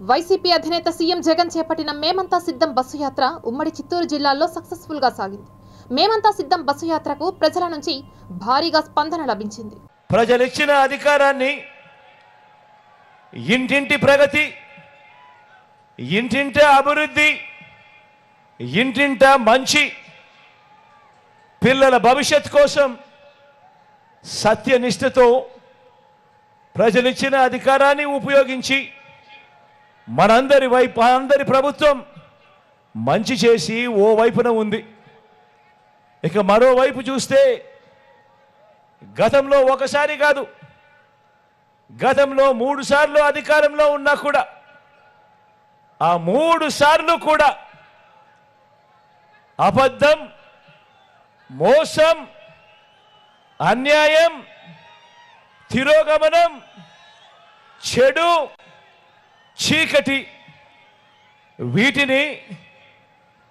YCP అధినేత CM Jagan చేపట్టిన మేమంతా సిద్ధం బస్సు యాత్ర ఉమ్మడి చిత్తూరు జిల్లాలో సక్సెస్ఫుల్ గా సాగింది. మేమంతా సిద్ధం బస్సు యాత్రకు ప్రజల నుంచి భారీగా స్పందన లభించింది. ప్రజలిచ్చిన అధికారాన్ని ఇంటింటి ప్రగతి, ఇంటింట అభివృద్ధి, ఇంటింట మంచి, పిల్లల భవిష్యత్ కోసం సత్యనిష్టతో ప్రజలిచ్చిన అధికారాన్ని ఉపయోగించి అందరి ప్రభుత్వం మంచి చేసి ఓ వైపున ఉంది. ఇక మరోవైపు చూస్తే గతంలో ఒకసారి కాదు, గతంలో 3 సార్లు అధికారంలో ఉన్నా కూడా ఆ 3 సార్లు కూడా అబద్ధం, మోసం, అన్యాయం, తిరోగమనం, చెడు, చీకటి వీటిని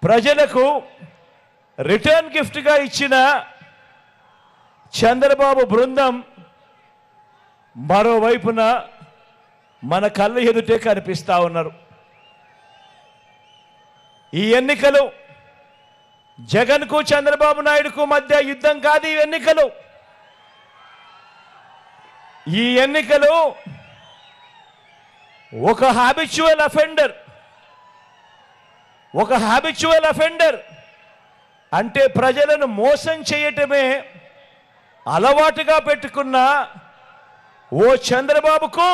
ప్రజలకు రిటర్న్ గిఫ్ట్గా ఇచ్చిన చంద్రబాబు బృందం మరోవైపున మన కళ్ళ ఎదుటే కనిపిస్తా ఉన్నారు. ఈ ఎన్నికలు జగన్కు చంద్రబాబు నాయుడుకు మధ్య యుద్ధం కాదు. ఈ ఎన్నికలు ఒక హ్యాబిచువల్ అఫెండర్ అంటే ప్రజలను మోసం చేయటమే అలవాటుగా పెట్టుకున్న ఓ చంద్రబాబుకు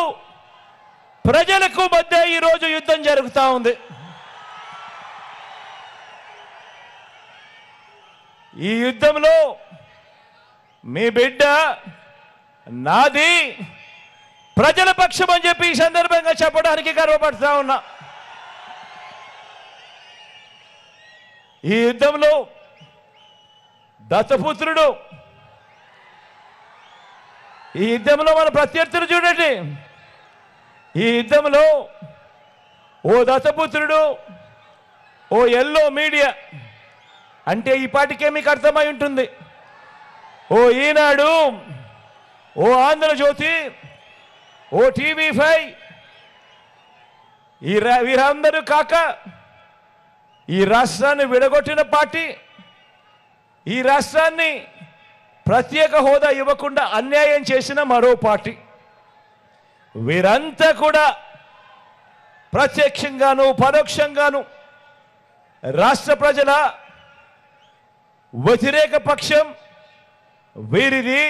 ప్రజలకు మధ్య ఈరోజు యుద్ధం జరుగుతూ ఉంది. ఈ యుద్ధంలో మీ బిడ్డ నాది ప్రజల పక్షం అని చెప్పి ఈ సందర్భంగా చెప్పడానికి గర్వపడతా ఉన్నా. ఈ యుద్ధంలో దత్తపుత్రుడు, ఈ యుద్ధంలో మన ప్రత్యర్థులు చూడండి. ఈ యుద్ధంలో ఓ దత్తపుత్రుడు, ఓ ఎల్లో మీడియా అంటే ఈ పాటికే మీకు అర్థమై ఉంటుంది. ఓ ఈనాడు, ఓ ఆంధ్రజ్యోతి, ఓ టీవీ5 వీరందరూ కాక ఈ రాష్ట్రాన్ని విడగొట్టిన పార్టీ, ఈ రాష్ట్రాన్ని ప్రత్యేక హోదా ఇవ్వకుండా అన్యాయం చేసిన మరో పార్టీ, వీరంతా కూడా ప్రత్యక్షంగాను పరోక్షంగాను రాష్ట్ర ప్రజల వ్యతిరేక పక్షం వీరిది.